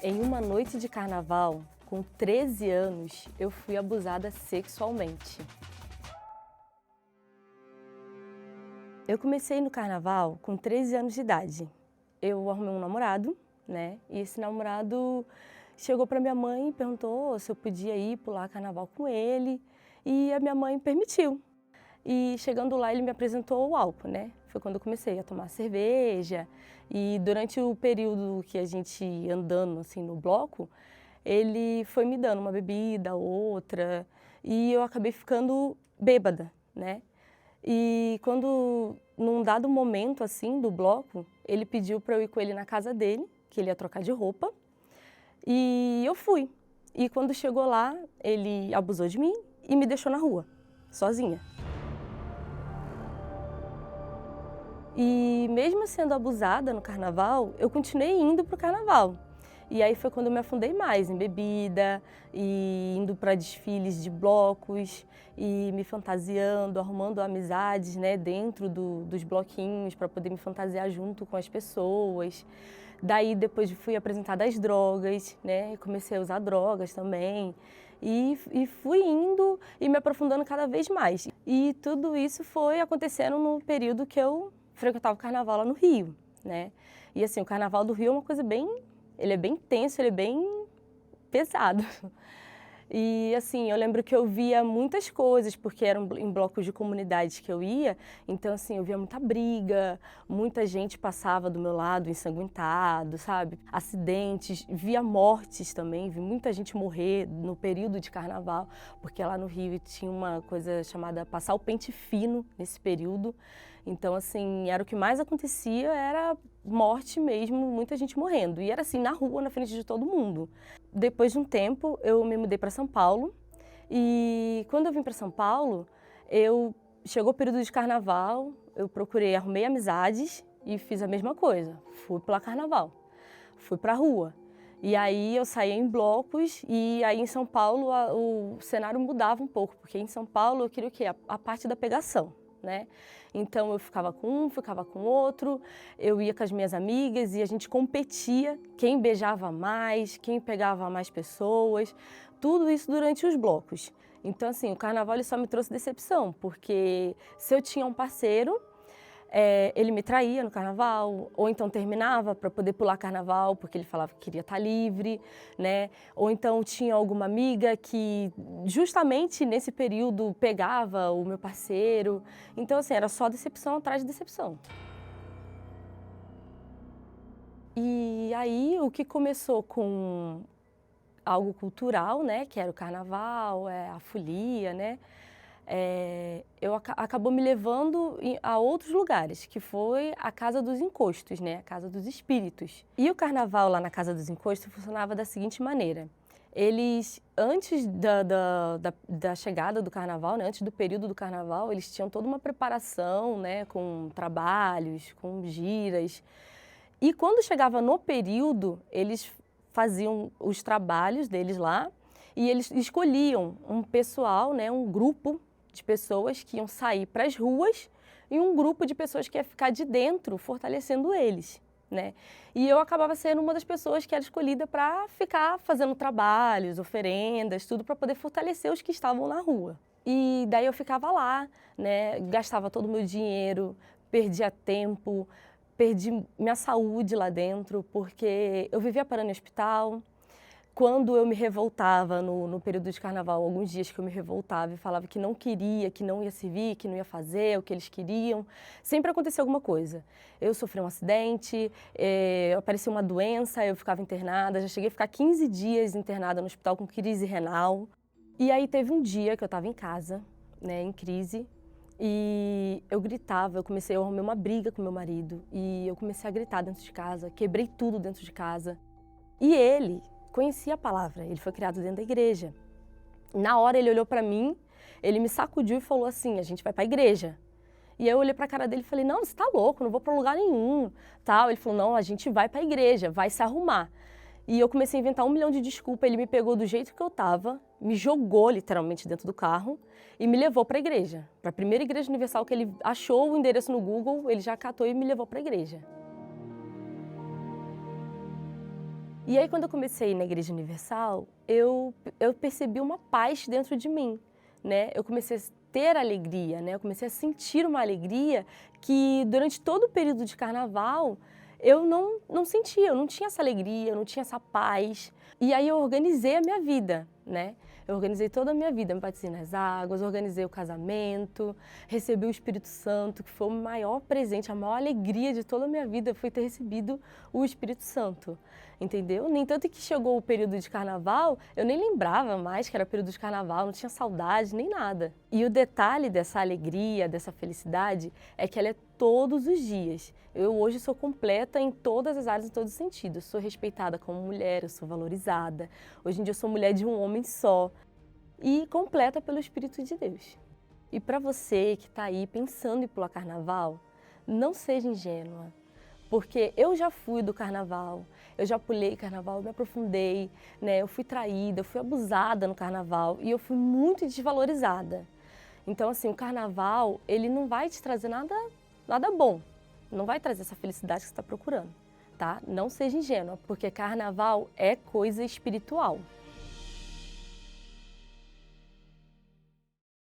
Em uma noite de carnaval, com 13 anos, eu fui abusada sexualmente. Eu comecei no carnaval com 13 anos de idade. Eu arrumei um namorado, né? E esse namorado chegou para minha mãe e perguntou se eu podia ir pular carnaval com ele. E a minha mãe permitiu. E chegando lá, ele me apresentou o álcool, né? Foi quando eu comecei a tomar cerveja. E durante o período que a gente andando assim no bloco, ele foi me dando uma bebida, outra, e eu acabei ficando bêbada, né? E quando, num dado momento assim do bloco, ele pediu para eu ir com ele na casa dele, que ele ia trocar de roupa, e eu fui. E quando chegou lá, ele abusou de mim e me deixou na rua, sozinha. E mesmo sendo abusada no carnaval, eu continuei indo pro carnaval. E aí foi quando eu me afundei mais em bebida, e indo para desfiles de blocos, e me fantasiando, arrumando amizades, né, dentro dos bloquinhos para poder me fantasiar junto com as pessoas. Daí depois fui apresentada às drogas, né, comecei a usar drogas também. E fui indo e me aprofundando cada vez mais. E tudo isso foi acontecendo no período que eu frequentava o carnaval lá no Rio, né? E assim, o carnaval do Rio é uma coisa ele é bem tenso, ele é bem pesado. E assim, eu lembro que eu via muitas coisas, porque eram em blocos de comunidades que eu ia, então assim, eu via muita briga, muita gente passava do meu lado ensanguentado, sabe? Acidentes, via mortes também, vi muita gente morrer no período de carnaval, porque lá no Rio tinha uma coisa chamada passar o pente fino nesse período. Então assim, era o que mais acontecia, era morte mesmo, muita gente morrendo. E era assim, na rua, na frente de todo mundo. Depois de um tempo, eu me mudei para São Paulo e quando eu vim para São Paulo, chegou o período de carnaval, eu arrumei amizades e fiz a mesma coisa. Fui para carnaval, fui para a rua. E aí eu saía em blocos e aí em São Paulo o cenário mudava um pouco, porque em São Paulo eu queria o quê? A parte da pegação, né? Então eu ficava com um, ficava com outro, eu ia com as minhas amigas e a gente competia, quem beijava mais, quem pegava mais pessoas, tudo isso durante os blocos. Então assim, o carnaval ele só me trouxe decepção, porque se eu tinha um parceiro, ele me traía no carnaval, ou então terminava para poder pular carnaval, porque ele falava que queria estar livre, né? Ou então tinha alguma amiga que justamente nesse período pegava o meu parceiro. Então assim, era só decepção atrás de decepção. E aí o que começou com algo cultural, né, que era o carnaval, a folia, né? Acabou me levando a outros lugares, que foi a Casa dos Encostos, né? A Casa dos Espíritos. E o carnaval lá na Casa dos Encostos funcionava da seguinte maneira. Eles, antes da chegada do carnaval, né? Antes do período do carnaval, eles tinham toda uma preparação, né? Com trabalhos, com giras. E quando chegava no período, eles faziam os trabalhos deles lá e eles escolhiam um pessoal, né? Um grupo de pessoas que iam sair para as ruas e um grupo de pessoas que ia ficar de dentro fortalecendo eles, né? E eu acabava sendo uma das pessoas que era escolhida para ficar fazendo trabalhos, oferendas, tudo para poder fortalecer os que estavam na rua. E daí eu ficava lá, né? Gastava todo o meu dinheiro, perdia tempo, perdi minha saúde lá dentro, porque eu vivia parando em hospital. Quando eu me revoltava no período de carnaval, alguns dias que eu me revoltava e falava que não queria, que não ia servir, que não ia fazer o que eles queriam, sempre acontecia alguma coisa. Eu sofri um acidente, apareceu uma doença, eu ficava internada, já cheguei a ficar 15 dias internada no hospital com crise renal. E aí teve um dia que eu estava em casa, né, em crise, e eu gritava, eu arrumei uma briga com meu marido, e eu comecei a gritar dentro de casa, quebrei tudo dentro de casa. E ele conhecia a palavra, ele foi criado dentro da igreja. Na hora ele olhou para mim, ele me sacudiu e falou assim, a gente vai para a igreja. E aí eu olhei para a cara dele e falei, não, você tá louco, não vou para lugar nenhum, tal. Ele falou, não, a gente vai para a igreja, vai se arrumar. E eu comecei a inventar 1 milhão de desculpas, ele me pegou do jeito que eu tava, me jogou literalmente dentro do carro e me levou para a igreja. Para a primeira igreja universal que ele achou o endereço no Google, ele já catou e me levou para a igreja. E aí, quando eu comecei a ir na Igreja Universal, eu percebi uma paz dentro de mim, né? Eu comecei a ter alegria, né? Eu comecei a sentir uma alegria que durante todo o período de carnaval eu não sentia, eu não tinha essa alegria, eu não tinha essa paz. E aí eu organizei a minha vida, né? Eu organizei toda a minha vida, me batizei nas águas, organizei o casamento, recebi o Espírito Santo, que foi o maior presente, a maior alegria de toda a minha vida foi ter recebido o Espírito Santo, entendeu? Nem tanto que chegou o período de carnaval, eu nem lembrava mais que era período de carnaval, não tinha saudade nem nada. E o detalhe dessa alegria, dessa felicidade, é que ela é todos os dias. Eu hoje sou completa em todas as áreas, em todos os sentidos. Sou respeitada como mulher, eu sou valorizada. Hoje em dia eu sou mulher de um homem só e completa pelo Espírito de Deus. E para você que está aí pensando em pular carnaval, não seja ingênua, porque eu já fui do carnaval, eu já pulei carnaval, eu me aprofundei, né? Eu fui traída, eu fui abusada no carnaval e eu fui muito desvalorizada. Então, assim, o carnaval, ele não vai te trazer nada bom, não vai trazer essa felicidade que você está procurando, tá? Não seja ingênua, porque carnaval é coisa espiritual.